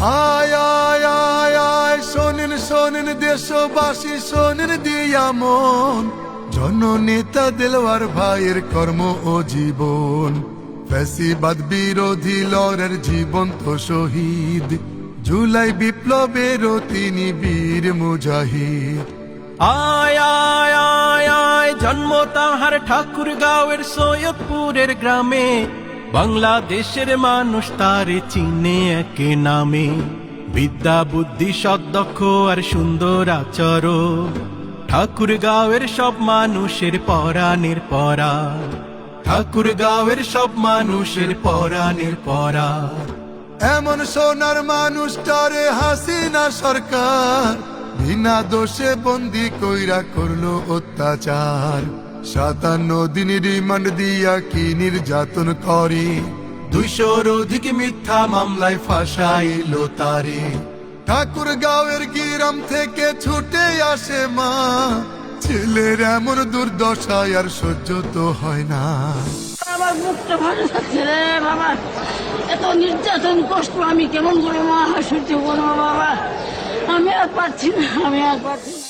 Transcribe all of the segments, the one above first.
আয় আয় আয় আয় শোনেন শোনেন দেশবাসী শোনেন দিয়া মন, জননেতা দেলোয়ার ভাইয়ের কর্ম ও জীবন, ফ্যাসিবাদ বিরোধী লড়ের জীবন্ত শহীদ, জুলাই বিপ্লবেরও তিনি বীর মুজাহিদ। আয় আয় আয় আয় জন্ম তাহার ঠাকুরগাঁওয়ের সৈয়দপুরের গ্রামে, বাংলাদেশের মানুষ তারে চিনে একে নামে, বিদ্যা বুদ্ধি সদক্ষ আর সুন্দর আচরণ, ঠাকুরগাঁওয়ের সব মানুষের পরাণের পরাণ, ঠাকুরগাঁওয়ের সব মানুষের পরাণের পরাণ। এমন সোনার মানুষটারে হাসিনা সরকার বিনা দোষে বন্দি কইরা করলো অত্যাচার, 57 দিন রিমান্ড দিয়া কি নির্যাতন করে, 200-র অধিক মিথ্যা মামলায় ফাঁসাইলো তারে। ঠাকুরগাঁওয়ের গ্রাম থেকে ছুটে আসে মা, ছেলের এমন দুর্দশায় আর সহ্য তো হয় না। আমার মুখটা ভালো থাকছে রে বাবা, এত নির্যাতন কষ্ট আমি কেমন করে মা সহ্য করবো বাবা, আমি আর পারছি না, আমি আর পারছি না।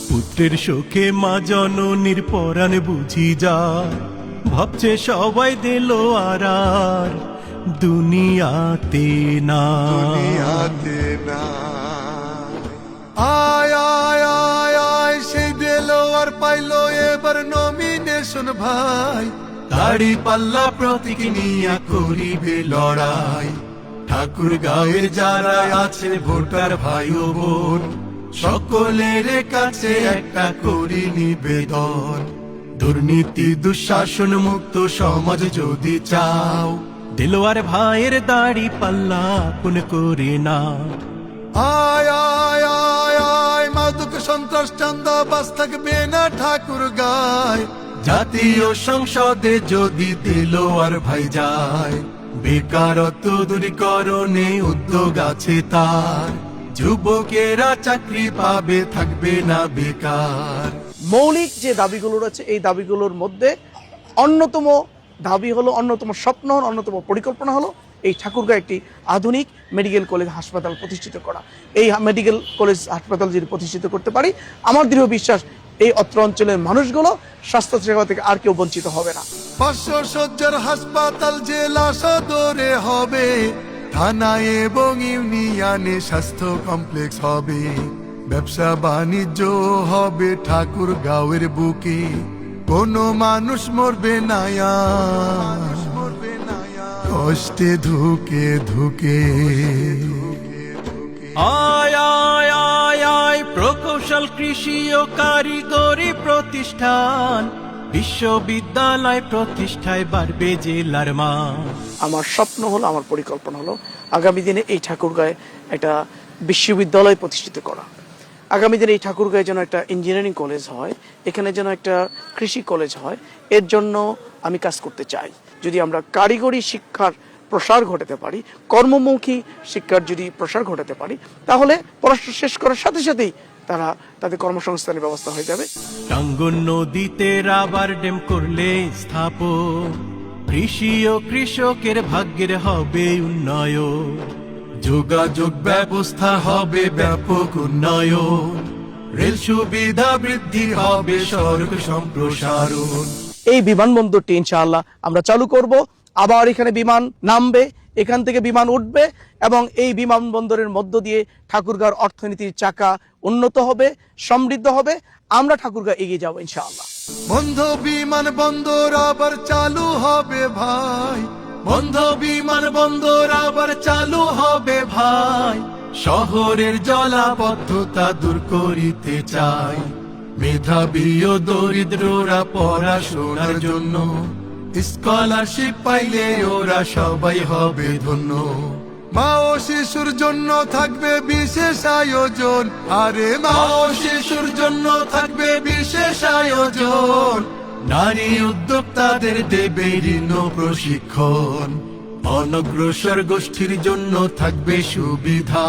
পুত্রের শোকে মা জননীর পরাণ বুঝি যা, ভাবছে সবাই দিল আর দুনিয়াতে না। দুনিয়াতে না। আয় আয় আয় আয় সেই দিলো আর পাইলো এবার নমিনেশন ভাই, দাড়ি পাল্লা প্রতীক নিয়া করিবে লড়াই, ঠাকুরগাঁওয়ের যারা আছে ভোটার ভাই ও বোন, সকলের কাছে একটা করি নিবেদন, দুর্নীতি দুঃশাসন মুক্ত সমাজ যদি চাও, দেলোয়ার ভাইয়ের দাড়ি পাল্লা আপন করে না। আয় আয় আয় আয় মাদক সন্ত্রাস চাঁদাবাজ থাকবে না ঠাকুরগাঁয়, জাতীয় সংসদে যদি দেলোয়ার ভাই যায়, বেকারত্ব দূরীকরণে উদ্যোগ আছে তার, যুবকেরা চাকরি পাবে থাকবে না বেকার। মৌলিক যে দাবিগুলো রয়েছে এই দাবিগুলোর মধ্যে অন্যতম দাবি হলো, অন্যতম স্বপ্ন হলো, অন্যতম পরিকল্পনা হলো এই ঠাকুরগাঁও একটি আধুনিক মেডিকেল কলেজ হাসপাতাল প্রতিষ্ঠিত করা। এই মেডিকেল কলেজ হাসপাতাল যদি প্রতিষ্ঠিত করতে পারি, আমার দৃঢ় বিশ্বাস এই অত্র অঞ্চলের মানুষগুলো স্বাস্থ্য সেবা থেকে আর কেউ বঞ্চিত হবে না। 500 শয্যার হাসপাতাল জেলা সদরে হবে, থানায় এবং ইউনিয়নে স্বাস্থ্য কমপ্লেক্স হবে, ব্যবসা বাণিজ্য হবে ঠাকুরগাঁওয়ের বুকে, কোনো মানুষ মরবে না আর, কষ্টে ধুকে ধুকে। আয় আয় আয় আয় প্রকৌশল কৃষি ও কারিগরি প্রতিষ্ঠান, বিশ্ববিদ্যালয় প্রতিষ্ঠায় বাড়বে জেলার মান। আমার স্বপ্ন হলো, আমার পরিকল্পনা হলো আগামী দিনে এই ঠাকুরগাঁয়ে একটা বিশ্ববিদ্যালয় প্রতিষ্ঠিত করা, আগামী দিনে এই ঠাকুরগাঁয়ে যেন একটা ইঞ্জিনিয়ারিং কলেজ হয়, এখানে যেন একটা কৃষি কলেজ হয়। এর জন্য আমি কাজ করতে চাই। যদি আমরা কারিগরি শিক্ষার প্রসার ঘটাতে পারি, কর্মমুখী শিক্ষার যদি প্রসার ঘটাতে পারি, তাহলে পড়াশোনা শেষ করার সাথে সাথেই তারা তাদের কর্মসংস্থানের ব্যবস্থা হয়ে যাবে। টাঙ্গন নদীতে রাবার ড্যাম করলে স্থাপন, কৃষি ও কৃষকের ভাগ্যের হবে উন্নয়ন, যোগাযোগ ব্যবস্থা হবে ব্যাপক উন্নয়ন, রেল সুবিধা বৃদ্ধি হবে, সড়ক সম্প্রসারণ। এই বিমানবন্দরটি ইনশাআল্লাহ আমরা চালু করব, আবার এখানে বিমান নামবে, এখান থেকে বিমান উঠবে এবং এই বিমানবন্দরের মধ্য দিয়ে ঠাকুরগাঁওর অর্থনীতির চাকা উন্নত হবে, সমৃদ্ধ হবে। আমরা ঠাকুরগাঁও এগিয়ে যাবো ইনশাআল্লাহ। বন্ধ বিমান বন্দর আবার চালু হবে ভাই, বন্ধ বিমান বন্দর আবার চালু হবে ভাই, শহরের জলাবদ্ধতা দূর করিতে চাই, মেধাবী ও দরিদ্ররা পড়াশোনার জন্য স্কলারশিপ পাইলে ওরা সবাই হবে ধন্য, মা ও শিশুর জন্য থাকবে বিশেষ আয়োজন, আরে মা ও শিশুর জন্য থাকবে বিশেষ আয়োজন, নারী উদ্যোক্তাদের দেবে ঋণ প্রশিক্ষণ, অনগ্রসর গোষ্ঠীর জন্য থাকবে সুবিধা,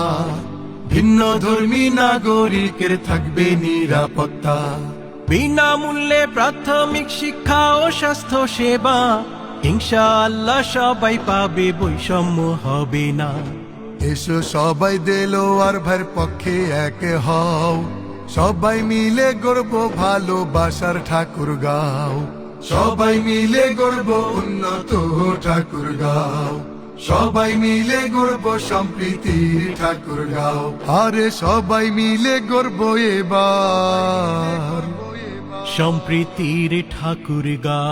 ভিন্ন ধর্মী নাগরিকের থাকবে নিরাপত্তা, বিনামূল্যে প্রাথমিক শিক্ষা ও স্বাস্থ্য সেবা, ইনশাআল্লাহ সবাই পাবে, বৈষম্য হবে না, এসো সবাই দিলো আর ভাইয়ের পক্ষে এক হও, সবাই মিলে গর্ব ভালোবাসার ঠাকুর গাও, সবাই মিলে গর্ব উন্নত ঠাকুর গাও, সবাই মিলে গর্ব সম্প্রীতির ঠাকুর গাও, আরে সবাই মিলে গর্ব এবার সম্প্রীতির ঠাকুর গা।